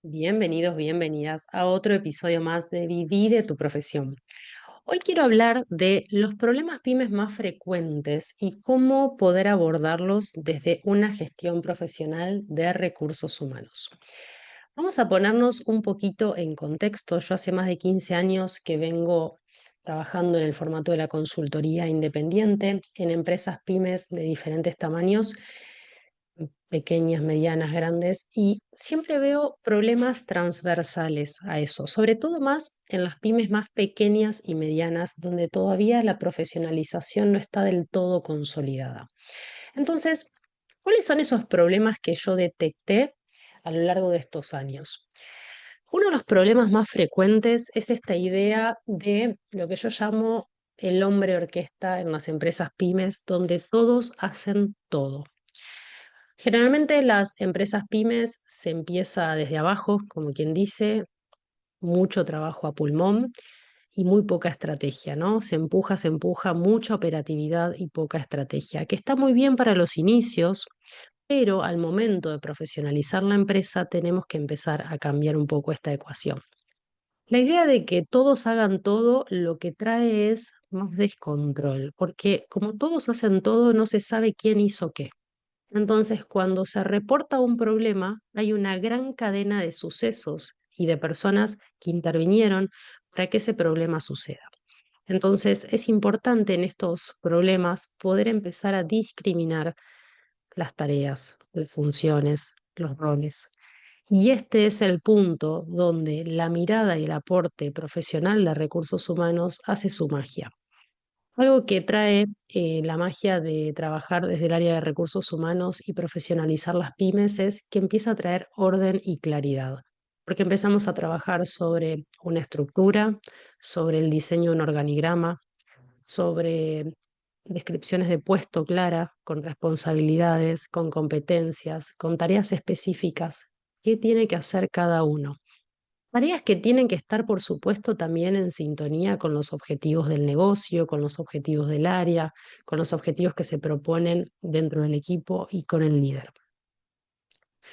Bienvenidos, bienvenidas a otro episodio más de Viví de tu profesión. Hoy quiero hablar de los problemas pymes más frecuentes y cómo poder abordarlos desde una gestión profesional de recursos humanos. Vamos a ponernos un poquito en contexto. Yo hace más de 15 años que vengo trabajando en el formato de la consultoría independiente en empresas pymes de diferentes tamaños, pequeñas, medianas, grandes, y siempre veo problemas transversales a eso, sobre todo más en las pymes más pequeñas y medianas, donde todavía la profesionalización no está del todo consolidada. Entonces, ¿cuáles son esos problemas que yo detecté a lo largo de estos años? Uno de los problemas más frecuentes es esta idea de lo que yo llamo el hombre orquesta en las empresas pymes, donde todos hacen todo. Generalmente las empresas pymes se empieza desde abajo, como quien dice, mucho trabajo a pulmón y muy poca estrategia, ¿no? Se empuja, mucha operatividad y poca estrategia, que está muy bien para los inicios, pero al momento de profesionalizar la empresa tenemos que empezar a cambiar un poco esta ecuación. La idea de que todos hagan todo lo que trae es más descontrol, porque como todos hacen todo, no se sabe quién hizo qué. Entonces, cuando se reporta un problema, hay una gran cadena de sucesos y de personas que intervinieron para que ese problema suceda. Entonces, es importante en estos problemas poder empezar a discriminar las tareas, las funciones, los roles. Y este es el punto donde la mirada y el aporte profesional de recursos humanos hace su magia. Algo que trae la magia de trabajar desde el área de recursos humanos y profesionalizar las pymes es que empieza a traer orden y claridad, porque empezamos a trabajar sobre una estructura, sobre el diseño de un organigrama, sobre descripciones de puesto clara, con responsabilidades, con competencias, con tareas específicas. ¿Qué tiene que hacer cada uno? Tareas que tienen que estar, por supuesto, también en sintonía con los objetivos del negocio, con los objetivos del área, con los objetivos que se proponen dentro del equipo y con el líder.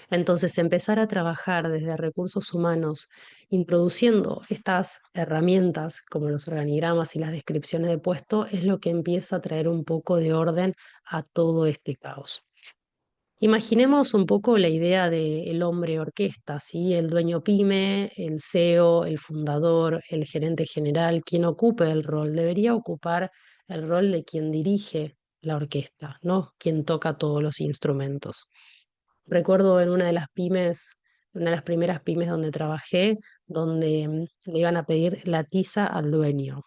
Entonces, empezar a trabajar desde recursos humanos, introduciendo estas herramientas como los organigramas y las descripciones de puesto, es lo que empieza a traer un poco de orden a todo este caos. Imaginemos un poco la idea del hombre orquesta, ¿sí? El dueño pyme, el CEO, el fundador, el gerente general, quien ocupe el rol, debería ocupar el rol de quien dirige la orquesta, ¿no? Quien toca todos los instrumentos. Recuerdo en una de las pymes, una de las primeras pymes donde trabajé, donde le iban a pedir la tiza al dueño.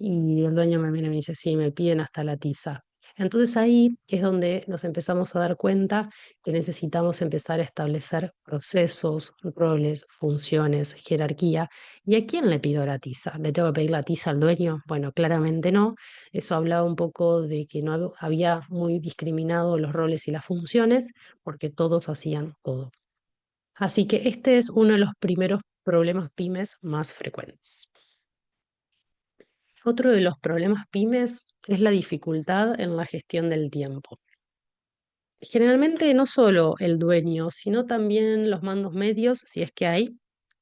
Y el dueño me mira y me dice, sí, me piden hasta la tiza. Entonces ahí es donde nos empezamos a dar cuenta que necesitamos empezar a establecer procesos, roles, funciones, jerarquía. ¿Y a quién le pido la tiza? ¿Le tengo que pedir la tiza al dueño? Bueno, claramente no. Eso hablaba un poco de que no había muy discriminado los roles y las funciones porque todos hacían todo. Así que este es uno de los primeros problemas pymes más frecuentes. Otro de los problemas pymes es la dificultad en la gestión del tiempo. Generalmente no solo el dueño, sino también los mandos medios, si es que hay,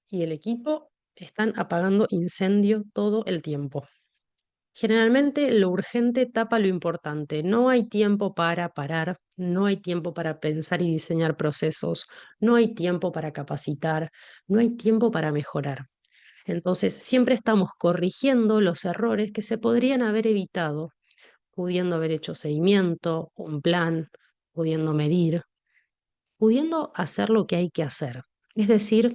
y el equipo están apagando incendio todo el tiempo. Generalmente lo urgente tapa lo importante. No hay tiempo para parar, no hay tiempo para pensar y diseñar procesos, no hay tiempo para capacitar, no hay tiempo para mejorar. Entonces, siempre estamos corrigiendo los errores que se podrían haber evitado, pudiendo haber hecho seguimiento, un plan, pudiendo medir, pudiendo hacer lo que hay que hacer. Es decir,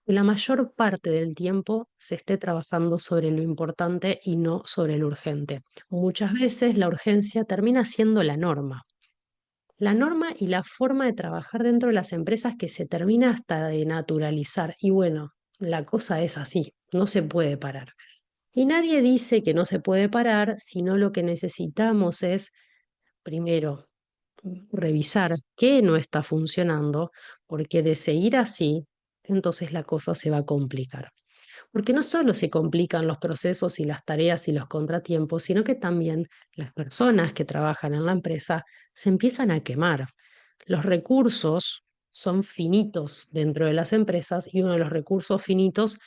que la mayor parte del tiempo se esté trabajando sobre lo importante y no sobre lo urgente. Muchas veces la urgencia termina siendo la norma. La norma y la forma de trabajar dentro de las empresas que se termina hasta de naturalizar. Y bueno, la cosa es así, no se puede parar. Y nadie dice que no se puede parar, sino lo que necesitamos es, primero, revisar qué no está funcionando, porque de seguir así, entonces la cosa se va a complicar. Porque no solo se complican los procesos y las tareas y los contratiempos, sino que también las personas que trabajan en la empresa se empiezan a quemar. Los recursos son finitos dentro de las empresas y uno de los recursos finitos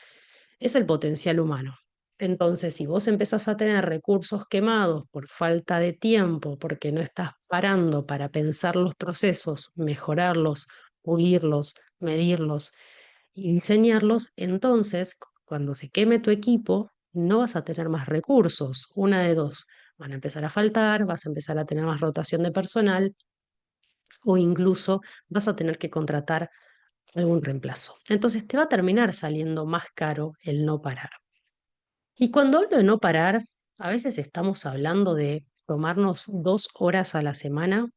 es el potencial humano. Entonces, si vos empezás a tener recursos quemados por falta de tiempo, porque no estás parando para pensar los procesos, mejorarlos, pulirlos, medirlos y diseñarlos, entonces, cuando se queme tu equipo, no vas a tener más recursos. Una de dos, van a empezar a faltar, vas a empezar a tener más rotación de personal o incluso vas a tener que contratar algún reemplazo. Entonces te va a terminar saliendo más caro el no parar. Y cuando hablo de no parar, a veces estamos hablando de tomarnos 2 horas a la semana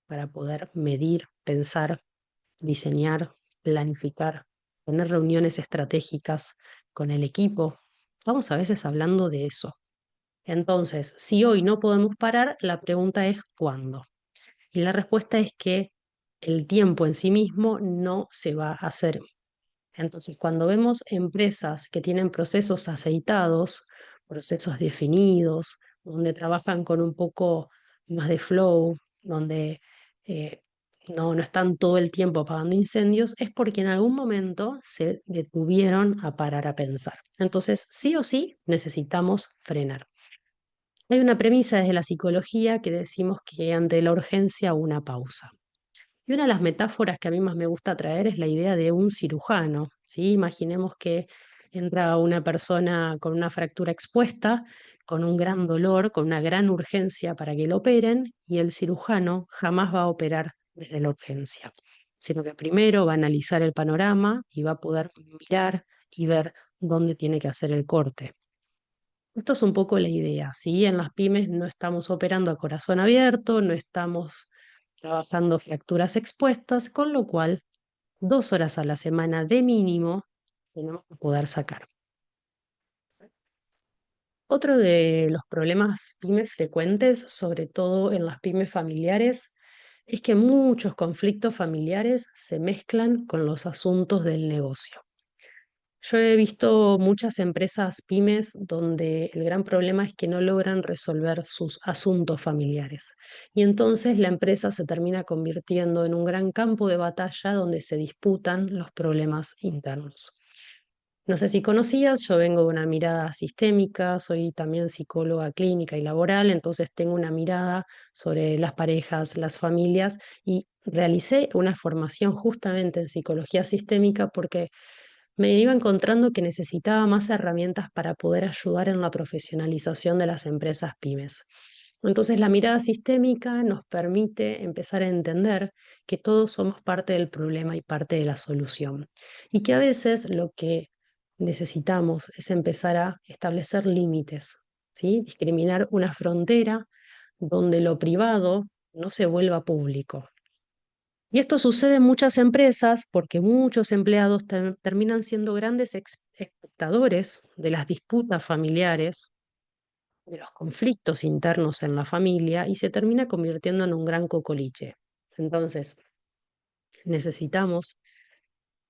para poder medir, pensar, diseñar, planificar, tener reuniones estratégicas con el equipo. Estamos a veces hablando de eso. Entonces, si hoy no podemos parar, la pregunta es ¿cuándo? Y la respuesta es que el tiempo en sí mismo no se va a hacer. Entonces, cuando vemos empresas que tienen procesos aceitados, procesos definidos, donde trabajan con un poco más de flow, donde eh, no están todo el tiempo apagando incendios, es porque en algún momento se detuvieron a parar a pensar. Entonces, sí o sí, necesitamos frenar. Hay una premisa desde la psicología que decimos que ante la urgencia una pausa. Y una de las metáforas que a mí más me gusta traer es la idea de un cirujano, ¿sí? Imaginemos que entra una persona con una fractura expuesta, con un gran dolor, con una gran urgencia para que lo operen, y el cirujano jamás va a operar desde la urgencia, sino que primero va a analizar el panorama y va a poder mirar y ver dónde tiene que hacer el corte. Esto es un poco la idea, ¿sí? En las pymes no estamos operando a corazón abierto, no estamos trabajando fracturas expuestas, con lo cual 2 horas a la semana de mínimo tenemos que poder sacar. Otro de los problemas pymes frecuentes, sobre todo en las pymes familiares, es que muchos conflictos familiares se mezclan con los asuntos del negocio. Yo he visto muchas empresas pymes donde el gran problema es que no logran resolver sus asuntos familiares. Y entonces la empresa se termina convirtiendo en un gran campo de batalla donde se disputan los problemas internos. No sé si conocías, yo vengo de una mirada sistémica, soy también psicóloga clínica y laboral, entonces tengo una mirada sobre las parejas, las familias y realicé una formación justamente en psicología sistémica porque me iba encontrando que necesitaba más herramientas para poder ayudar en la profesionalización de las empresas pymes. Entonces, la mirada sistémica nos permite empezar a entender que todos somos parte del problema y parte de la solución. Y que a veces lo que necesitamos es empezar a establecer límites, ¿sí? Discriminar una frontera donde lo privado no se vuelva público. Y esto sucede en muchas empresas porque muchos empleados terminan siendo grandes espectadores de las disputas familiares, de los conflictos internos en la familia y se termina convirtiendo en un gran cocoliche. Entonces, necesitamos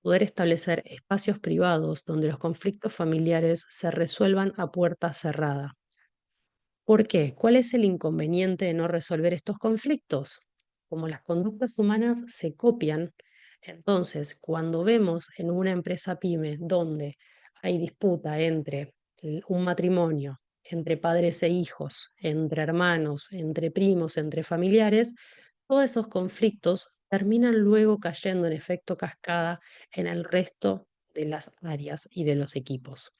poder establecer espacios privados donde los conflictos familiares se resuelvan a puerta cerrada. ¿Por qué? ¿Cuál es el inconveniente de no resolver estos conflictos? Como las conductas humanas se copian, entonces cuando vemos en una empresa pyme donde hay disputa entre un matrimonio, entre padres e hijos, entre hermanos, entre primos, entre familiares, todos esos conflictos terminan luego cayendo en efecto cascada en el resto de las áreas y de los equipos.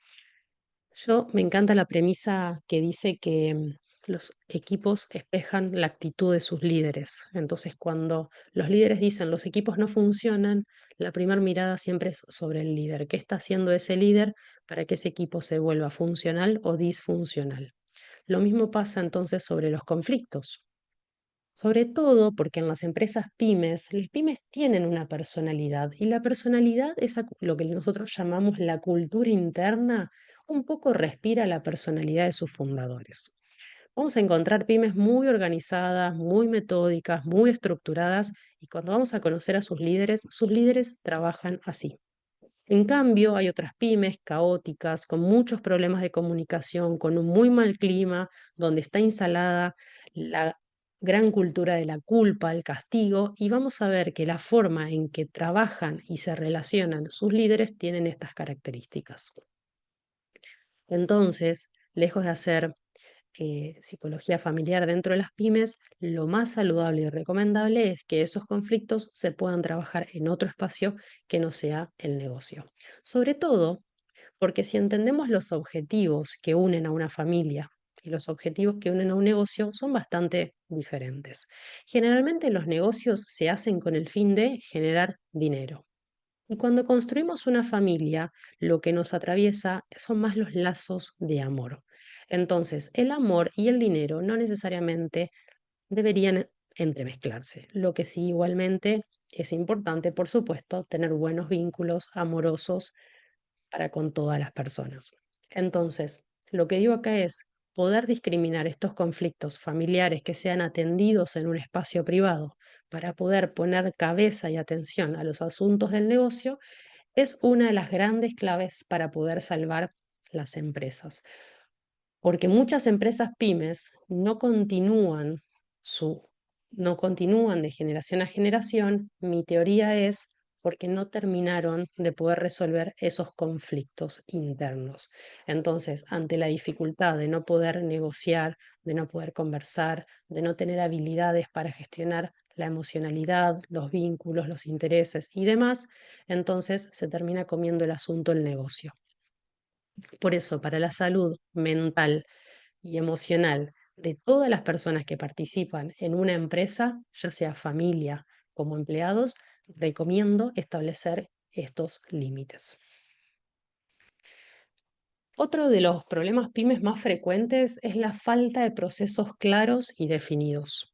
Yo me encanta la premisa que dice que los equipos espejan la actitud de sus líderes. Entonces, cuando los líderes dicen los equipos no funcionan, la primera mirada siempre es sobre el líder. ¿Qué está haciendo ese líder para que ese equipo se vuelva funcional o disfuncional? Lo mismo pasa entonces sobre los conflictos. Sobre todo porque en las empresas pymes, las pymes tienen una personalidad y la personalidad es lo que nosotros llamamos la cultura interna, un poco respira la personalidad de sus fundadores. Vamos a encontrar pymes muy organizadas, muy metódicas, muy estructuradas y cuando vamos a conocer a sus líderes trabajan así. En cambio, hay otras pymes caóticas, con muchos problemas de comunicación, con un muy mal clima, donde está instalada gran cultura de la culpa, el castigo, y vamos a ver que la forma en que trabajan y se relacionan sus líderes tienen estas características. Entonces, lejos de hacer psicología familiar dentro de las pymes, lo más saludable y recomendable es que esos conflictos se puedan trabajar en otro espacio que no sea el negocio. Sobre todo porque si entendemos los objetivos que unen a una familia y los objetivos que unen a un negocio son bastante diferentes. Generalmente los negocios se hacen con el fin de generar dinero. Y cuando construimos una familia, lo que nos atraviesa son más los lazos de amor. Entonces, el amor y el dinero no necesariamente deberían entremezclarse. Lo que sí igualmente es importante, por supuesto, tener buenos vínculos amorosos para con todas las personas. Entonces, lo que digo acá es poder discriminar estos conflictos familiares que sean atendidos en un espacio privado para poder poner cabeza y atención a los asuntos del negocio es una de las grandes claves para poder salvar las empresas. Porque muchas empresas pymes su, no continúan de generación a generación. Mi teoría es porque no terminaron de poder resolver esos conflictos internos. Entonces, ante la dificultad de no poder negociar, de no poder conversar, de no tener habilidades para gestionar la emocionalidad, los vínculos, los intereses y demás, entonces se termina comiendo el asunto el negocio. Por eso, para la salud mental y emocional de todas las personas que participan en una empresa, ya sea familia como empleados, recomiendo establecer estos límites. Otro de los problemas pymes más frecuentes es la falta de procesos claros y definidos.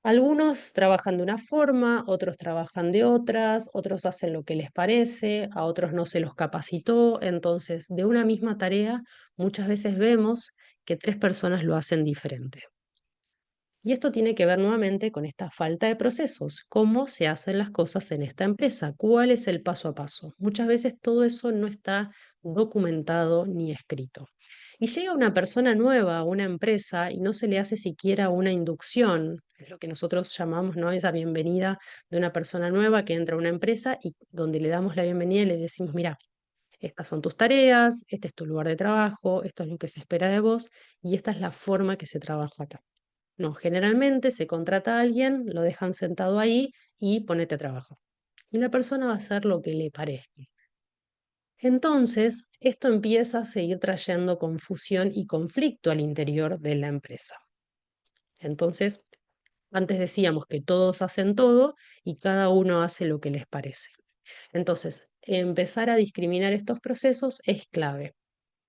Algunos trabajan de una forma, otros trabajan de otras, otros hacen lo que les parece, a otros no se los capacitó. Entonces, de una misma tarea, muchas veces vemos que tres personas lo hacen diferente. Y esto tiene que ver nuevamente con esta falta de procesos, cómo se hacen las cosas en esta empresa, cuál es el paso a paso. Muchas veces todo eso no está documentado ni escrito. Y llega una persona nueva a una empresa y no se le hace siquiera una inducción, es lo que nosotros llamamos, ¿no? Esa bienvenida de una persona nueva que entra a una empresa y donde le damos la bienvenida y le decimos, mira, estas son tus tareas, este es tu lugar de trabajo, esto es lo que se espera de vos y esta es la forma que se trabaja acá. No, generalmente se contrata a alguien, lo dejan sentado ahí y ponete a trabajar. Y la persona va a hacer lo que le parezca. Entonces, esto empieza a seguir trayendo confusión y conflicto al interior de la empresa. Entonces, antes decíamos que todos hacen todo y cada uno hace lo que les parece. Entonces, empezar a discriminar estos procesos es clave.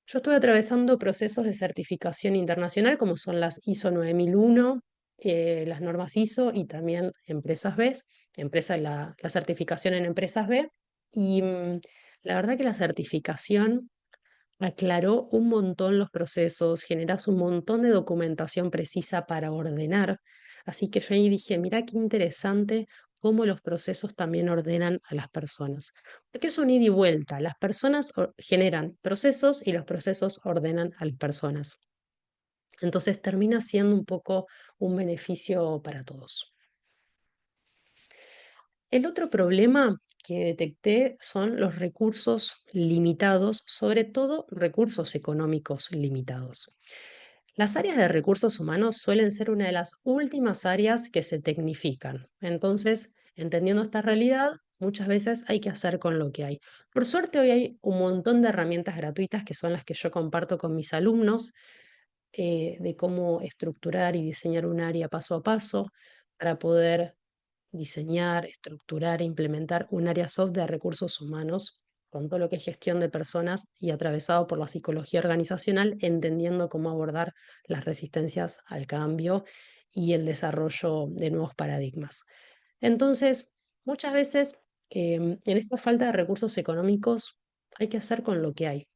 Yo estoy atravesando procesos de certificación internacional como son las ISO 9001, las normas ISO y también empresas B, la certificación en empresas B. Y la verdad que la certificación aclaró un montón los procesos, generas un montón de documentación precisa para ordenar. Así que yo ahí dije, mira qué interesante cómo los procesos también ordenan a las personas. Porque es un ida y vuelta. Las personas generan procesos y los procesos ordenan a las personas. Entonces termina siendo un poco un beneficio para todos. El otro problema que detecté son los recursos limitados, sobre todo recursos económicos limitados. Las áreas de recursos humanos suelen ser una de las últimas áreas que se tecnifican. Entonces, entendiendo esta realidad, muchas veces hay que hacer con lo que hay. Por suerte, hoy hay un montón de herramientas gratuitas que son las que yo comparto con mis alumnos, de cómo estructurar y diseñar un área paso a paso para poder diseñar, estructurar e implementar un área soft de recursos humanos con todo lo que es gestión de personas y atravesado por la psicología organizacional, entendiendo cómo abordar las resistencias al cambio y el desarrollo de nuevos paradigmas. Entonces, muchas veces en esta falta de recursos económicos hay que hacer con lo que hay.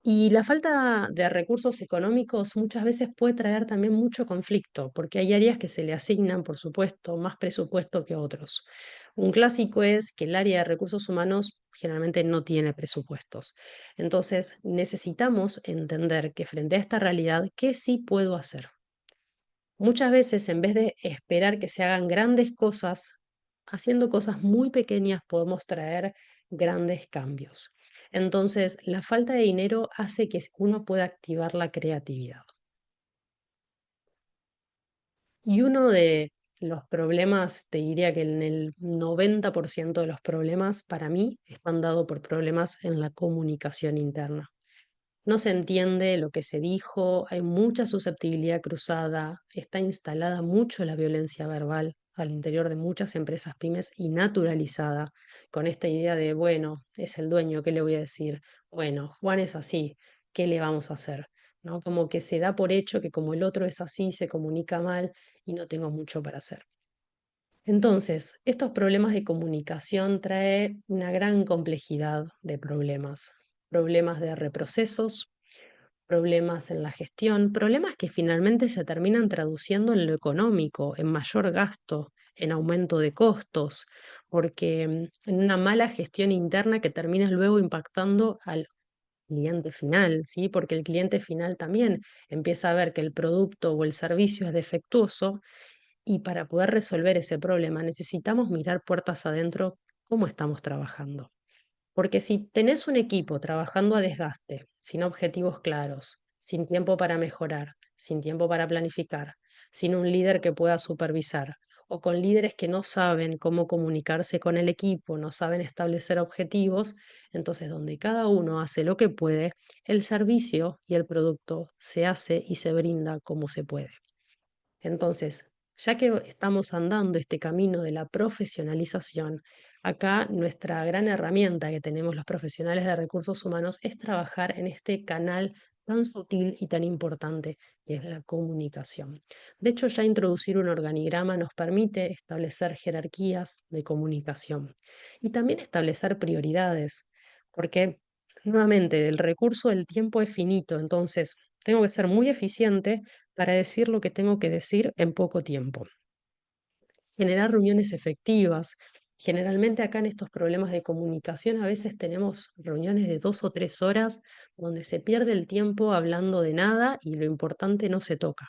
Y la falta de recursos económicos muchas veces puede traer también mucho conflicto, porque hay áreas que se le asignan, por supuesto, más presupuesto que otros. Un clásico es que el área de recursos humanos generalmente no tiene presupuestos. Entonces, necesitamos entender que frente a esta realidad, ¿qué sí puedo hacer? Muchas veces, en vez de esperar que se hagan grandes cosas, haciendo cosas muy pequeñas podemos traer grandes cambios. Entonces, la falta de dinero hace que uno pueda activar la creatividad. Y uno de los problemas, te diría que en el 90% de los problemas, para mí, están dados por problemas en la comunicación interna. No se entiende lo que se dijo, hay mucha susceptibilidad cruzada, está instalada mucho la violencia verbal al interior de muchas empresas pymes y naturalizada con esta idea de, bueno, es el dueño, ¿qué le voy a decir? Bueno, Juan es así, ¿qué le vamos a hacer? ¿No? Como que se da por hecho que como el otro es así, se comunica mal y no tengo mucho para hacer. Entonces, estos problemas de comunicación trae una gran complejidad de problemas, problemas de reprocesos, problemas en la gestión, problemas que finalmente se terminan traduciendo en lo económico, en mayor gasto, en aumento de costos, porque en una mala gestión interna que termina luego impactando al cliente final, ¿sí? Porque el cliente final también empieza a ver que el producto o el servicio es defectuoso y para poder resolver ese problema necesitamos mirar puertas adentro cómo estamos trabajando. Porque si tenés un equipo trabajando a desgaste, sin objetivos claros, sin tiempo para mejorar, sin tiempo para planificar, sin un líder que pueda supervisar, o con líderes que no saben cómo comunicarse con el equipo, no saben establecer objetivos, entonces donde cada uno hace lo que puede, el servicio y el producto se hace y se brinda como se puede. Entonces, ya que estamos andando este camino de la profesionalización, acá nuestra gran herramienta que tenemos los profesionales de recursos humanos es trabajar en este canal tan sutil y tan importante que es la comunicación. De hecho, ya introducir un organigrama nos permite establecer jerarquías de comunicación y también establecer prioridades, porque nuevamente el recurso del tiempo es finito, entonces tengo que ser muy eficiente para decir lo que tengo que decir en poco tiempo. Generar reuniones efectivas. Generalmente acá en estos problemas de comunicación a veces tenemos reuniones de 2 o 3 horas donde se pierde el tiempo hablando de nada y lo importante no se toca.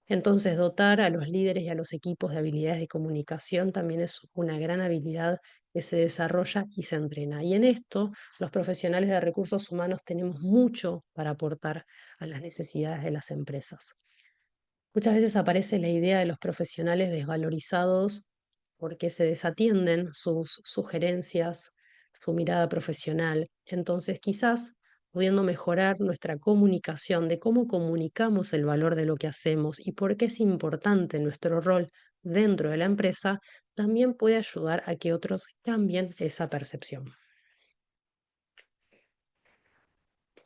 Entonces, dotar a los líderes y a los equipos de habilidades de comunicación también es una gran habilidad que se desarrolla y se entrena. Y en esto, los profesionales de recursos humanos tenemos mucho para aportar a las necesidades de las empresas. Muchas veces aparece la idea de los profesionales desvalorizados porque se desatienden sus sugerencias, su mirada profesional. Entonces, quizás pudiendo mejorar nuestra comunicación, de cómo comunicamos el valor de lo que hacemos y por qué es importante nuestro rol dentro de la empresa, también puede ayudar a que otros cambien esa percepción.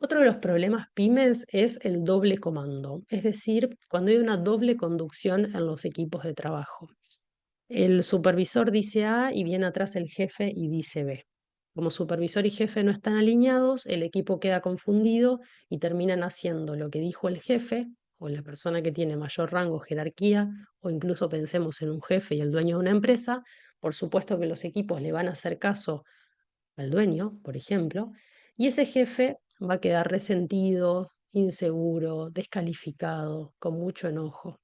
Otro de los problemas pymes es el doble comando, es decir, cuando hay una doble conducción en los equipos de trabajo. El supervisor dice A y viene atrás el jefe y dice B. Como supervisor y jefe no están alineados, el equipo queda confundido y terminan haciendo lo que dijo el jefe o la persona que tiene mayor rango, jerarquía, o incluso pensemos en un jefe y el dueño de una empresa. Por supuesto que los equipos le van a hacer caso al dueño, por ejemplo, y ese jefe va a quedar resentido, inseguro, descalificado, con mucho enojo.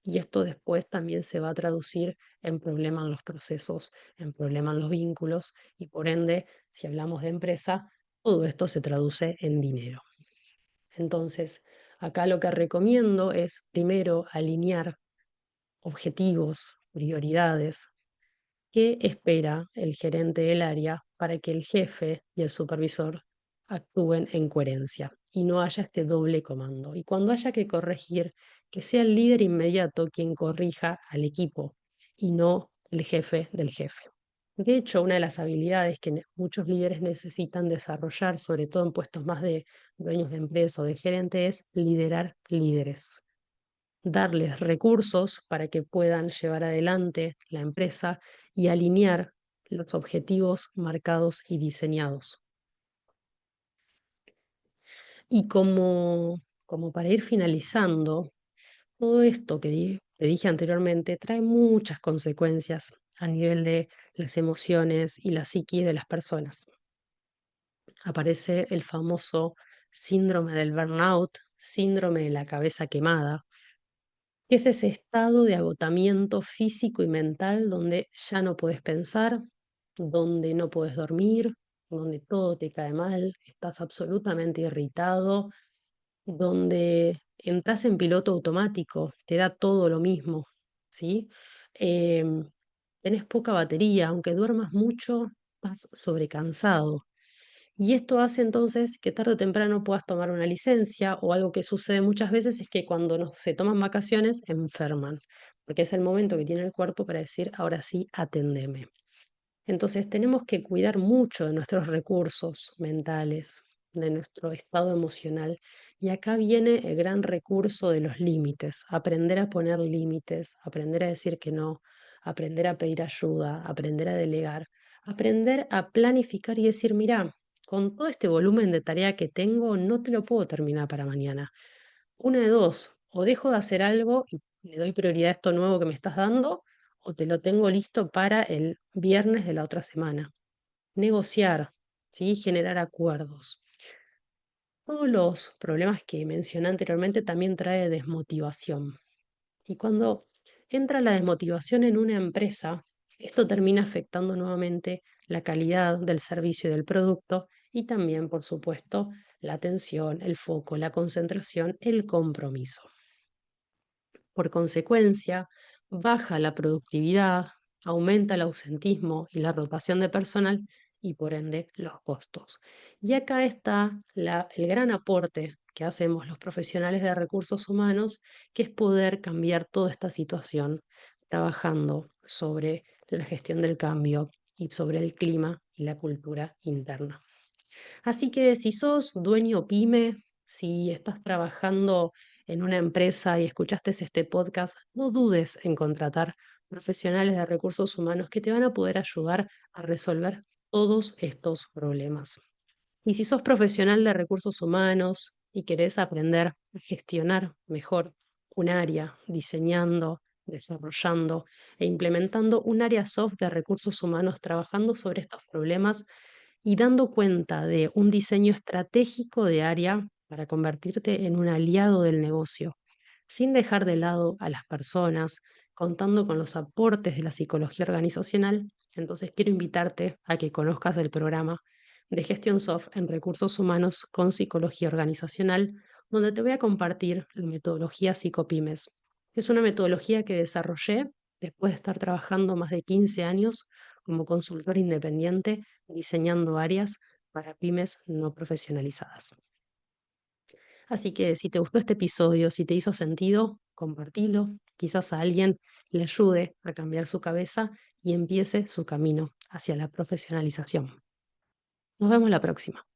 Y esto después también se va a traducir en problemas en los procesos, en problemas en los vínculos y por ende, si hablamos de empresa, todo esto se traduce en dinero. Entonces, acá lo que recomiendo es primero alinear objetivos, prioridades, ¿qué espera el gerente del área para que el jefe y el supervisor actúen en coherencia y no haya este doble comando? Y cuando haya que corregir, que sea el líder inmediato quien corrija al equipo y no el jefe del jefe. De hecho, una de las habilidades que muchos líderes necesitan desarrollar, sobre todo en puestos más de dueños de empresa o de gerente, es liderar líderes, darles recursos para que puedan llevar adelante la empresa y alinear los objetivos marcados y diseñados. Y como para ir finalizando, todo esto que te dije anteriormente trae muchas consecuencias a nivel de las emociones y la psique de las personas. Aparece el famoso síndrome del burnout, síndrome de la cabeza quemada, que es ese estado de agotamiento físico y mental donde ya no puedes pensar, donde no puedes dormir, donde todo te cae mal, estás absolutamente irritado, donde entras en piloto automático, te da todo lo mismo, ¿sí? Em, Tenés poca batería, aunque duermas mucho, estás sobrecansado. Y esto hace entonces que tarde o temprano puedas tomar una licencia, o algo que sucede muchas veces es que cuando no se toman vacaciones enferman, porque es el momento que tiene el cuerpo para decir, ahora sí, atendeme. Entonces tenemos que cuidar mucho de nuestros recursos mentales, de nuestro estado emocional. Y acá viene el gran recurso de los límites, aprender a poner límites, aprender a decir que no, aprender a pedir ayuda, aprender a delegar, aprender a planificar y decir, mira, con todo este volumen de tarea que tengo, no te lo puedo terminar para mañana. Una de dos, o dejo de hacer algo y le doy prioridad a esto nuevo que me estás dando, o te lo tengo listo para el viernes de la otra semana. Negociar, ¿sí? Generar acuerdos. Todos los problemas que mencioné anteriormente también trae desmotivación. Y cuando entra la desmotivación en una empresa, esto termina afectando nuevamente la calidad del servicio y del producto y también, por supuesto, la atención, el foco, la concentración, el compromiso. Por consecuencia, baja la productividad, aumenta el ausentismo y la rotación de personal y por ende los costos. Y acá está el gran aporte que hacemos los profesionales de recursos humanos, que es poder cambiar toda esta situación trabajando sobre la gestión del cambio y sobre el clima y la cultura interna. Así que si sos dueño pyme, si estás trabajando en una empresa y escuchaste este podcast, no dudes en contratar profesionales de recursos humanos que te van a poder ayudar a resolver todos estos problemas. Y si sos profesional de recursos humanos y querés aprender a gestionar mejor un área, diseñando, desarrollando e implementando un área soft de recursos humanos, trabajando sobre estos problemas y dando cuenta de un diseño estratégico de área para convertirte en un aliado del negocio, sin dejar de lado a las personas, contando con los aportes de la psicología organizacional. Entonces quiero invitarte a que conozcas el programa de gestión soft en recursos humanos con psicología organizacional, donde te voy a compartir la metodología Psicopymes. Es una metodología que desarrollé después de estar trabajando más de 15 años como consultor independiente diseñando áreas para pymes no profesionalizadas. Así que si te gustó este episodio, si te hizo sentido, compartilo. Quizás a alguien le ayude a cambiar su cabeza y empiece su camino hacia la profesionalización. Nos vemos la próxima.